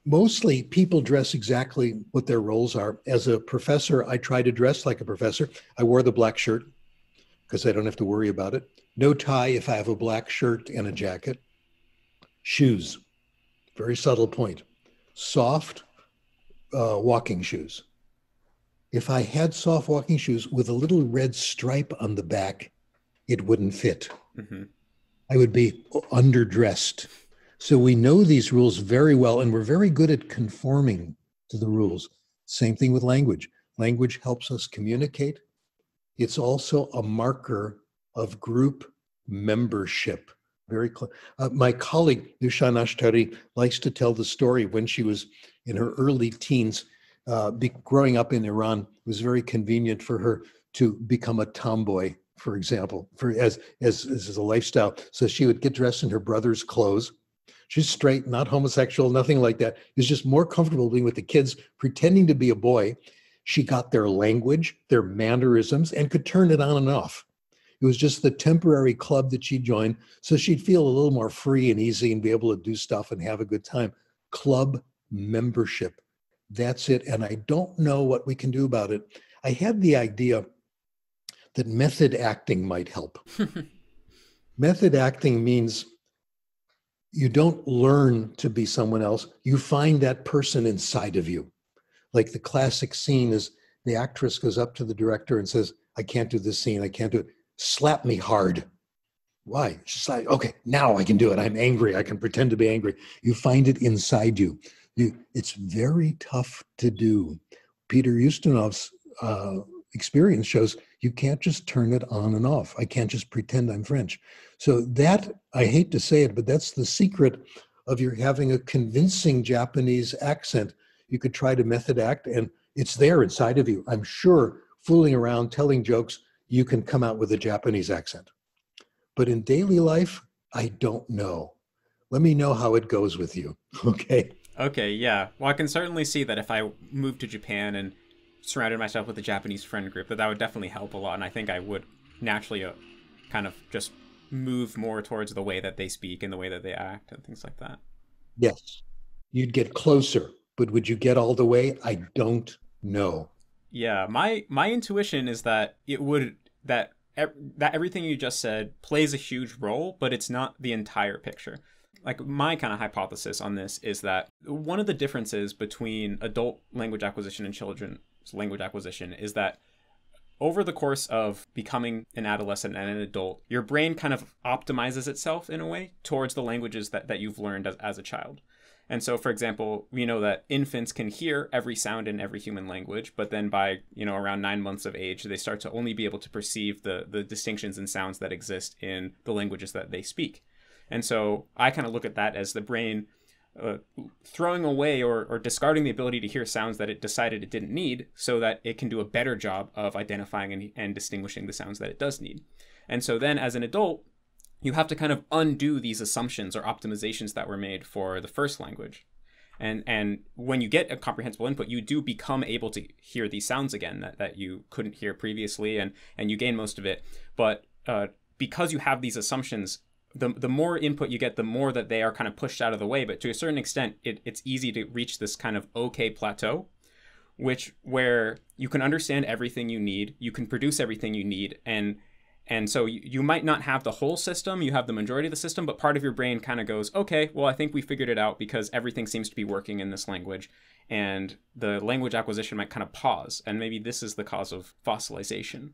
Mostly people dress exactly what their roles are. As a professor, I try to dress like a professor. I wore the black shirt because I don't have to worry about it. No tie if I have a black shirt and a jacket. Shoes, very subtle point. Soft walking shoes. If I had soft walking shoes with a little red stripe on the back, it wouldn't fit. Mm-hmm. I would be underdressed. So we know these rules very well, and we're very good at conforming to the rules. Same thing with language. Language helps us communicate. It's also a marker of group membership. My colleague, Nushan Ashtari, likes to tell the story when she was in her early teens. Growing up in Iran, it was very convenient for her to become a tomboy, for example, as a lifestyle. So she would get dressed in her brother's clothes. She's straight, not homosexual, nothing like that. It was just more comfortable being with the kids, pretending to be a boy. She got their language, their mannerisms, and could turn it on and off. It was just the temporary club that she joined, so she'd feel a little more free and easy and be able to do stuff and have a good time. Club membership. That's it. And I don't know what we can do about it. I had the idea that method acting might help. Method acting means you don't learn to be someone else. You find that person inside of you. Like the classic scene is the actress goes up to the director and says, I can't do this scene. I can't do it. Slap me hard. Why? She's like, okay, now I can do it. I'm angry. I can pretend to be angry. You find it inside you. It's very tough to do. Peter Ustinov's experience shows you can't just turn it on and off. I can't just pretend I'm French. So that, I hate to say it, but that's the secret of your having a convincing Japanese accent. You could try to method act and it's there inside of you. I'm sure fooling around, telling jokes, you can come out with a Japanese accent. But in daily life, I don't know. Let me know how it goes with you, okay? Okay, yeah. Well, I can certainly see that if I moved to Japan and surrounded myself with a Japanese friend group, that would definitely help a lot. And I think I would naturally kind of just move more towards the way that they speak and the way that they act and things like that. Yes, you'd get closer, but would you get all the way? I don't know. Yeah, my intuition is that that everything you just said plays a huge role, but it's not the entire picture. Like my kind of hypothesis on this is that one of the differences between adult language acquisition and children's language acquisition is that over the course of becoming an adolescent and an adult, your brain kind of optimizes itself in a way towards the languages that you've learned as a child. And so, for example, we know that infants can hear every sound in every human language, but then by, around 9 months of age, they start to only be able to perceive the distinctions and sounds that exist in the languages that they speak. And so I kind of look at that as the brain throwing away or discarding the ability to hear sounds that it decided it didn't need so that it can do a better job of identifying and distinguishing the sounds that it does need. And so then as an adult, you have to kind of undo these assumptions or optimizations that were made for the first language. And when you get a comprehensible input, you do become able to hear these sounds again that you couldn't hear previously, and you gain most of it. But because you have these assumptions, the more input you get, the more that they are kind of pushed out of the way. But to a certain extent, it's easy to reach this kind of okay plateau, where you can understand everything you need, you can produce everything you need, and so you might not have the whole system, you have the majority of the system, but part of your brain kind of goes, okay, well, I think we figured it out because everything seems to be working in this language. And the language acquisition might kind of pause. And maybe this is the cause of fossilization.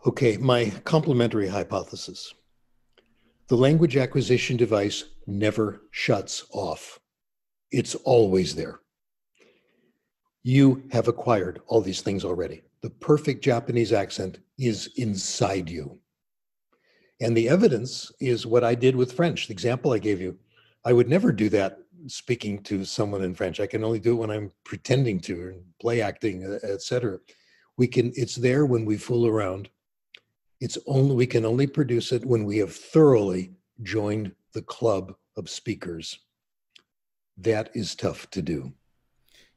Okay, my complementary hypothesis. The language acquisition device never shuts off. It's always there. You have acquired all these things already. The perfect Japanese accent is inside you. And the evidence is what I did with French, the example I gave you. I would never do that speaking to someone in French. I can only do it when I'm pretending to, or play acting, etc. It's there when we fool around. We can only produce it when we have thoroughly joined the club of speakers. That is tough to do.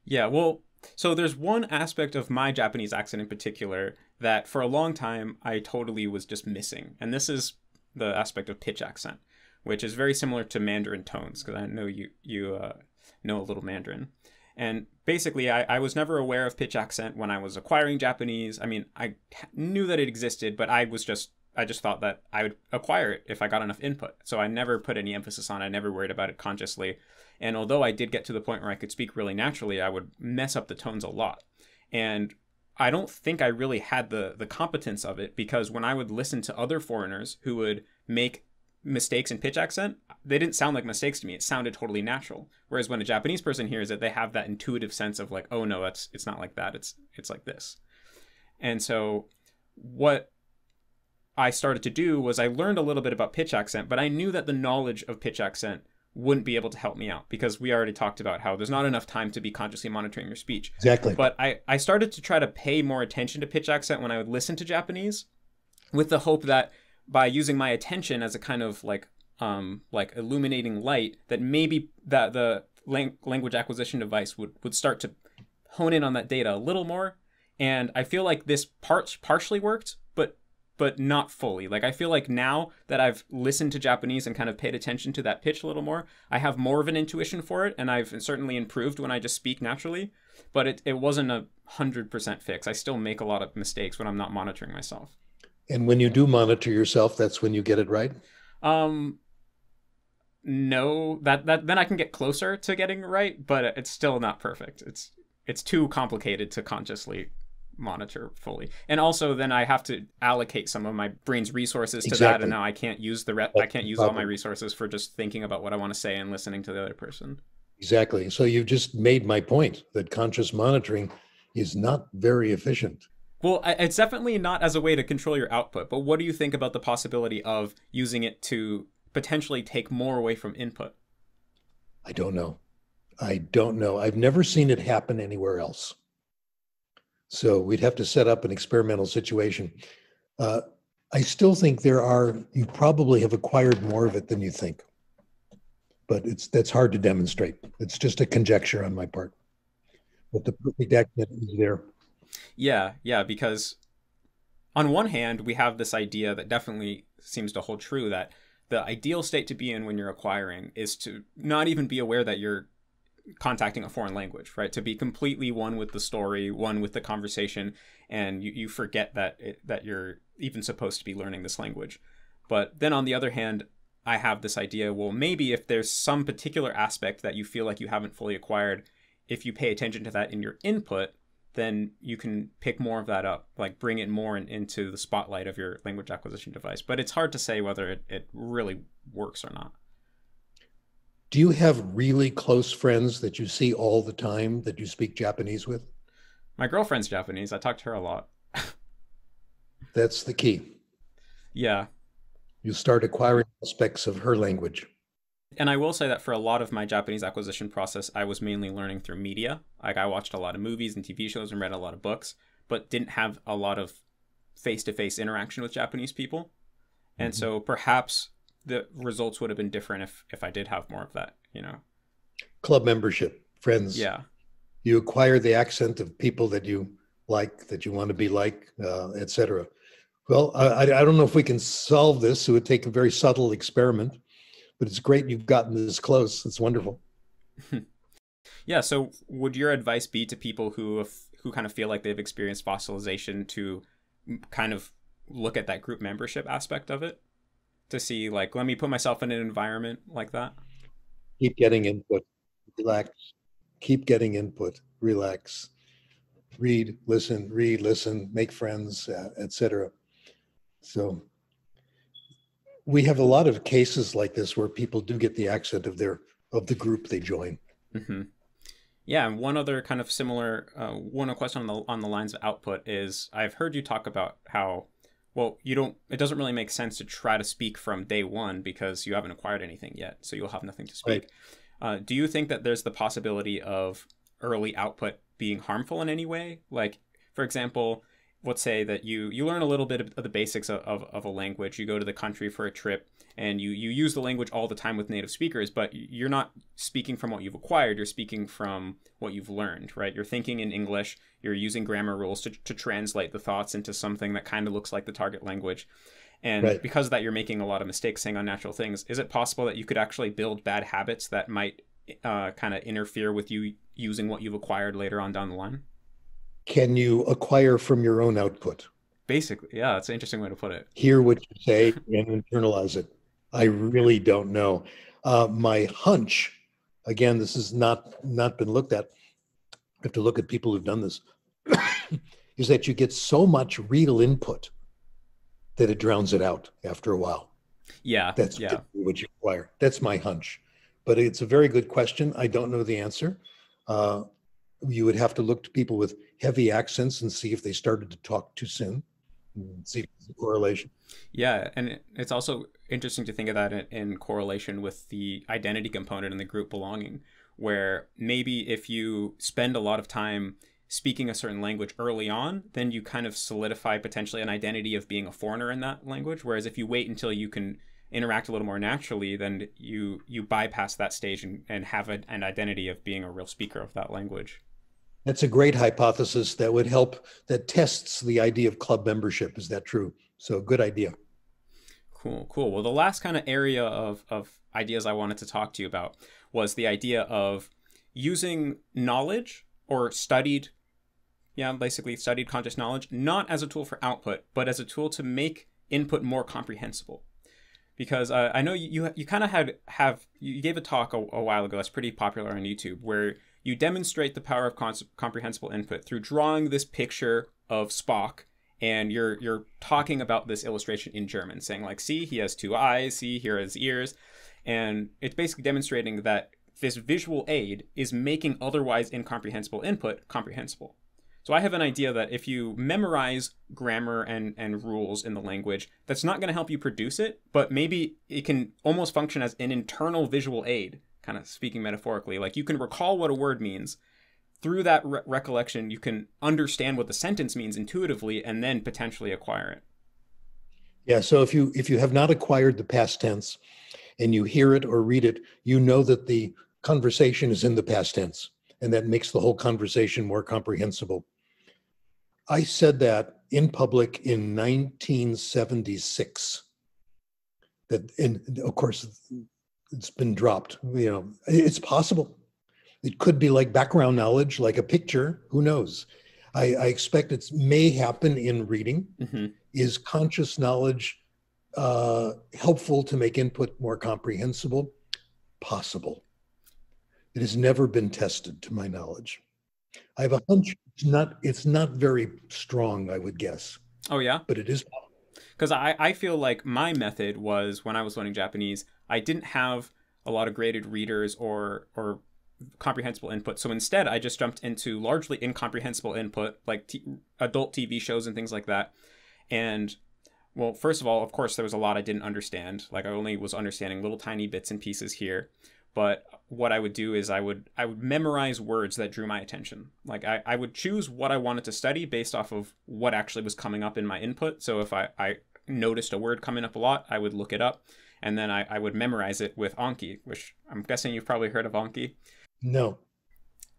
Yeah, well, so there's one aspect of my Japanese accent in particular that for a long time I totally was just missing. And this is the aspect of pitch accent, which is very similar to Mandarin tones, because I know you know a little Mandarin. And basically, I was never aware of pitch accent when I was acquiring Japanese. I mean, I knew that it existed, but I just thought that I would acquire it if I got enough input. So I never put any emphasis on it. I never worried about it consciously. And although I did get to the point where I could speak really naturally, I would mess up the tones a lot. And I don't think I really had the competence of it, because when I would listen to other foreigners who would make mistakes in pitch accent, they didn't sound like mistakes to me. It sounded totally natural. Whereas when a Japanese person hears it, they have that intuitive sense of like, oh no, it's not like that. It's like this. And so what I started to do was I learned a little bit about pitch accent, but I knew that the knowledge of pitch accent wouldn't be able to help me out, because we already talked about how there's not enough time to be consciously monitoring your speech. Exactly. But I started to try to pay more attention to pitch accent when I would listen to Japanese, with the hope that by using my attention as a kind of like illuminating light, that maybe that the language acquisition device would start to hone in on that data a little more. And I feel like this partially worked, but not fully. Like, I feel like now that I've listened to Japanese and kind of paid attention to that pitch a little more, I have more of an intuition for it, and I've certainly improved when I just speak naturally. But it wasn't 100% fix. I still make a lot of mistakes when I'm not monitoring myself. And when you do monitor yourself, that's when you get it right? No, that then I can get closer to getting it right, but it's still not perfect. It's too complicated to consciously monitor fully. And also then I have to allocate some of my brain's resources to that, and now I can't use I can't use all my resources for just thinking about what I want to say and listening to the other person. Exactly. So you've just made my point that conscious monitoring is not very efficient. Well, it's definitely not as a way to control your output, but what do you think about the possibility of using it to potentially take more away from input? I don't know. I've never seen it happen anywhere else. So we'd have to set up an experimental situation. I still think you probably have acquired more of it than you think, but that's hard to demonstrate. It's just a conjecture on my part. But the perfect accent is there. Yeah, because on one hand, we have this idea that definitely seems to hold true, that the ideal state to be in when you're acquiring is to not even be aware that you're contacting a foreign language, right? To be completely one with the story, one with the conversation, and you forget that you're even supposed to be learning this language. But then on the other hand, I have this idea, well, maybe if there's some particular aspect that you feel like you haven't fully acquired, if you pay attention to that in your input, then you can pick more of that up, like bring it more into the spotlight of your language acquisition device. But it's hard to say whether it really works or not. Do you have really close friends that you see all the time that you speak Japanese with? My girlfriend's Japanese. I talk to her a lot. That's the key. Yeah. You start acquiring aspects of her language. And I will say that for a lot of my Japanese acquisition process, I was mainly learning through media. Like, I watched a lot of movies and TV shows and read a lot of books, but didn't have a lot of face-to-face interaction with Japanese people. And so perhaps the results would have been different if I did have more of that, Club membership, friends. Yeah. You acquire the accent of people that you like, that you want to be like, etc. Well, I don't know if we can solve this. It would take a very subtle experiment, but it's great you've gotten this close. It's wonderful. Yeah. So would your advice be to people who kind of feel like they've experienced fossilization to kind of look at that group membership aspect of it, to see, like, let me put myself in an environment like that? Keep getting input, relax, keep getting input, relax, read, listen, make friends, etc. So we have a lot of cases like this where people do get the accent of the group they join. Mm-hmm. Yeah, and one other kind of similar one question on the lines of output is, I've heard you talk about how, well, it doesn't really make sense to try to speak from day one because you haven't acquired anything yet, so you'll have nothing to speak. Right. Do you think that there's the possibility of early output being harmful in any way? Like, for example, let's say that you learn a little bit of the basics of a language. You go to the country for a trip and you use the language all the time with native speakers, but you're not speaking from what you've acquired. You're speaking from what you've learned, right? You're thinking in English. You're using grammar rules to translate the thoughts into something that kind of looks like the target language. And Right. because of that, you're making a lot of mistakes saying unnatural things. Is it possible that you could actually build bad habits that might kind of interfere with you using what you've acquired later on down the line? Can you acquire from your own output? Basically, yeah, that's an interesting way to put it. Hear what you say and internalize it. I really don't know. My hunch, again, this has not been looked at. I have to look at people who've done this, is that you get so much real input that it drowns it out after a while. Yeah, That's yeah. typically what you acquire. That's my hunch. But it's a very good question. I don't know the answer. Uh, you would have to look to people with heavy accents and see if they started to talk too soon, and see if there's a correlation. Yeah, and it's also interesting to think of that in correlation with the identity component and the group belonging, where maybe if you spend a lot of time speaking a certain language early on, then you kind of solidify potentially an identity of being a foreigner in that language. Whereas if you wait until you can interact a little more naturally, then you bypass that stage and have an identity of being a real speaker of that language. That's a great hypothesis that would help, that tests the idea of club membership. Is that true? So good idea. Cool, cool. Well, the last kind of area of ideas I wanted to talk to you about was the idea of using knowledge or basically studied conscious knowledge, not as a tool for output, but as a tool to make input more comprehensible. Because I know you kind of you gave a talk a while ago that's pretty popular on YouTube where you demonstrate the power of comprehensible input through drawing this picture of Spock, and you're talking about this illustration in German, saying like, see, he has two eyes, see, here are his ears, and it's basically demonstrating that this visual aid is making otherwise incomprehensible input comprehensible. So I have an idea that if you memorize grammar and rules in the language, that's not going to help you produce it, but maybe it can almost function as an internal visual aid, kind of speaking metaphorically. Like you can recall what a word means. Through that recollection, you can understand what the sentence means intuitively and then potentially acquire it. Yeah. So if you have not acquired the past tense and you hear it or read it, you know that the conversation is in the past tense, and that makes the whole conversation more comprehensible. I said that in public in 1976. And of course, it's been dropped. You know, it's possible. It could be like background knowledge, like a picture. Who knows? I expect it may happen in reading. Mm-hmm. Is conscious knowledge helpful to make input more comprehensible? Possible. It has never been tested, to my knowledge. I have a hunch it's not very strong, I would guess. Oh, yeah? But it is. Because I feel like my method was when I was learning Japanese, I didn't have a lot of graded readers or comprehensible input. So instead, I just jumped into largely incomprehensible input, like adult TV shows and things like that. And, well, first of all, of course, there was a lot I didn't understand. Like I only was understanding little tiny bits and pieces here. But what I would do is I would memorize words that drew my attention. Like I would choose what I wanted to study based off of what actually was coming up in my input. So if I noticed a word coming up a lot, I would look it up. And then I would memorize it with Anki, which I'm guessing you've probably heard of Anki. No.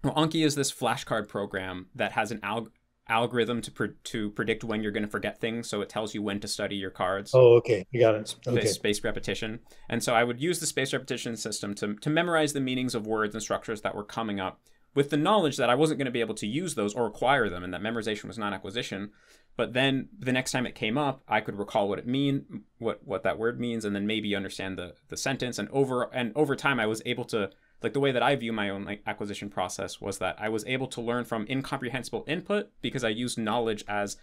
Well, Anki is this flashcard program that has an algorithm to predict when you're going to forget things. So it tells you when to study your cards. Oh, okay. I got it. Okay. Spaced repetition. And so I would use the spaced repetition system to memorize the meanings of words and structures that were coming up with the knowledge that I wasn't going to be able to use those or acquire them, and that memorization was not acquisition. But then the next time it came up, I could recall what that word means, and then maybe understand the sentence. And over time, I was able to, like the way that I view my own acquisition process was that I was able to learn from incomprehensible input because I used knowledge as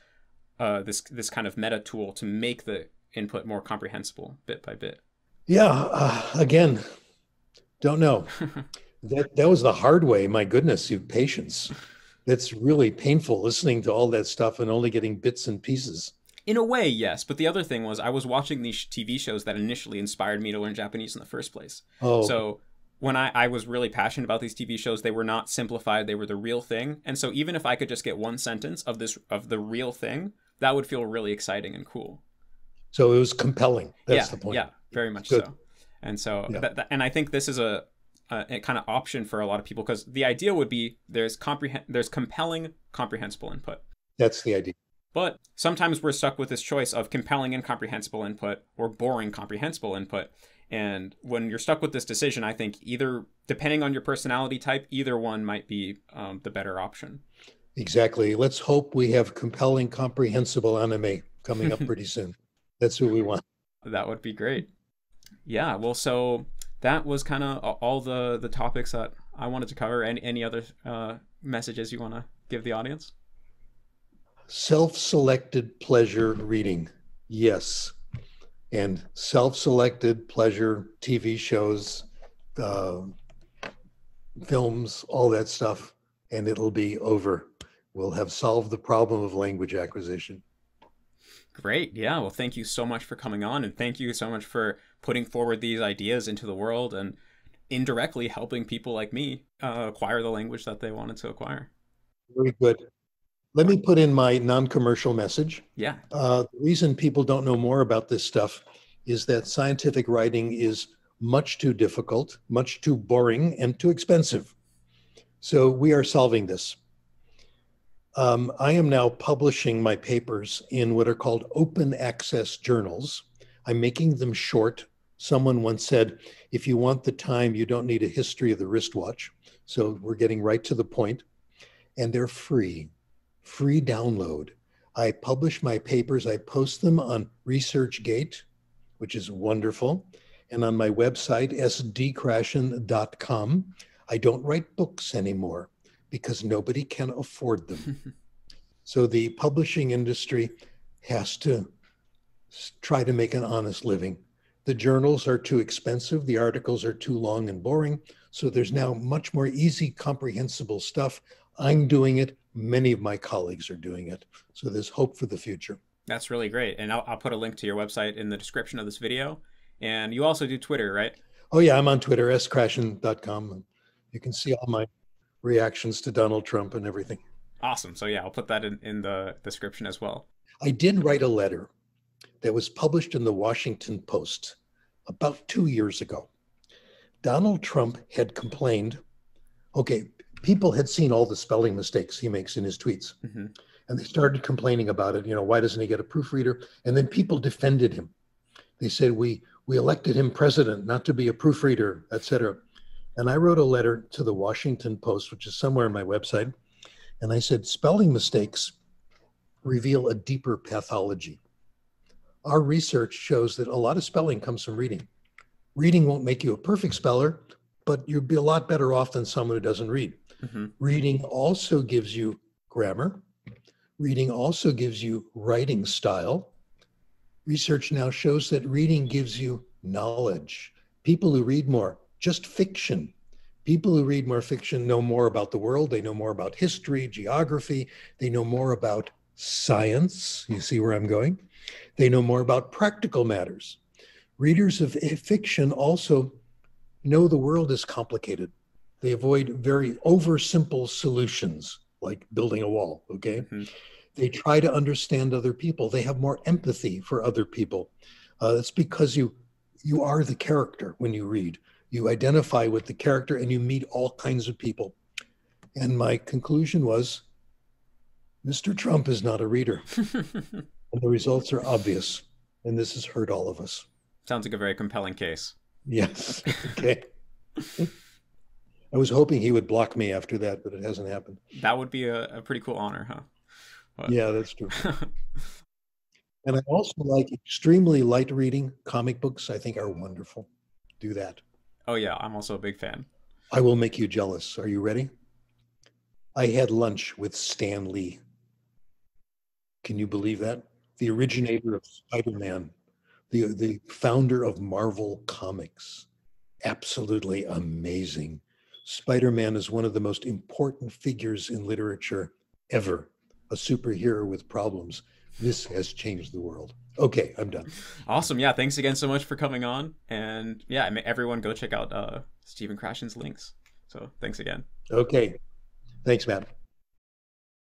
this kind of meta tool to make the input more comprehensible bit by bit. Yeah. Again, don't know. That was the hard way. My goodness, you have patience. That's really painful listening to all that stuff and only getting bits and pieces. In a way, yes. But the other thing was I was watching these TV shows that initially inspired me to learn Japanese in the first place. Oh. So when I was really passionate about these TV shows, they were not simplified, they were the real thing. And so even if I could just get one sentence of the real thing, that would feel really exciting and cool. So it was compelling. That's Yeah, the point. yeah, very much Good. so. And so Yeah. and I think this is a kind of option for a lot of people, because the idea would be there's compelling comprehensible input. That's the idea. But sometimes we're stuck with this choice of compelling incomprehensible input or boring comprehensible input. And when you're stuck with this decision, I think either, depending on your personality type, either one might be the better option. Exactly. Let's hope we have compelling, comprehensible anime coming up pretty soon. That's what we want. That would be great. Yeah, well, so that was kind of all the topics that I wanted to cover. Any other messages you want to give the audience? Self-selected pleasure reading. Yes. And self-selected pleasure TV shows, films, all that stuff, and it'll be over. We'll have solved the problem of language acquisition. Great. Yeah. Well, thank you so much for coming on, and thank you so much for putting forward these ideas into the world and indirectly helping people like me acquire the language that they wanted to acquire. Very good. Let me put in my non-commercial message. Yeah. The reason people don't know more about this stuff is that scientific writing is much too difficult, much too boring, and too expensive. So we are solving this. I am now publishing my papers in what are called open access journals. I'm making them short. Someone once said, if you want the time, you don't need a history of the wristwatch. So we're getting right to the point. And they're free download. I publish my papers. I post them on ResearchGate, which is wonderful. And on my website, sdkrashen.com. I don't write books anymore because nobody can afford them. So the publishing industry has to try to make an honest living. The journals are too expensive. The articles are too long and boring. So there's now much more easy, comprehensible stuff. I'm doing it. Many of my colleagues are doing it. So there's hope for the future. That's really great. And I'll put a link to your website in the description of this video. And you also do Twitter, right? Oh yeah, I'm on Twitter, skrashen.com. You can see all my reactions to Donald Trump and everything. Awesome. So yeah, I'll put that in the description as well. I did write a letter that was published in the Washington Post about 2 years ago. Donald Trump had complained, okay, people had seen all the spelling mistakes he makes in his tweets. Mm-hmm. And they started complaining about it. You know, why doesn't he get a proofreader? And then people defended him. They said, we elected him president, not to be a proofreader, et cetera. And I wrote a letter to the Washington Post, which is somewhere on my website. And I said, spelling mistakes reveal a deeper pathology. Our research shows that a lot of spelling comes from reading. Reading won't make you a perfect speller, but you'll be a lot better off than someone who doesn't read. Mm-hmm. Reading also gives you grammar. Reading also gives you writing style. Research now shows that reading gives you knowledge. People who read more, just fiction. People who read more fiction know more about the world. They know more about history, geography. They know more about science. You see where I'm going? They know more about practical matters. Readers of fiction also know the world is complicated. They avoid very oversimple solutions like building a wall, okay? Mm-hmm. They try to understand other people. They have more empathy for other people. That's because you are the character when you read. You identify with the character and you meet all kinds of people. And my conclusion was, Mr. Trump is not a reader. And the results are obvious. And this has hurt all of us. Sounds like a very compelling case. Yes. Okay. I was hoping he would block me after that, but it hasn't happened. That would be a pretty cool honor, huh? But... Yeah, that's true. And I also like extremely light reading. Comic books, I think, are wonderful. Do that. Oh, yeah. I'm also a big fan. I will make you jealous. Are you ready? I had lunch with Stan Lee. Can you believe that? The originator of Spider-Man, the founder of Marvel Comics. Absolutely amazing. Spider-Man is one of the most important figures in literature ever, a superhero with problems. This has changed the world. Okay, I'm done. Awesome. Yeah. Thanks again so much for coming on. And yeah, everyone go check out Stephen Krashen's links. So thanks again. Okay, thanks, Matt.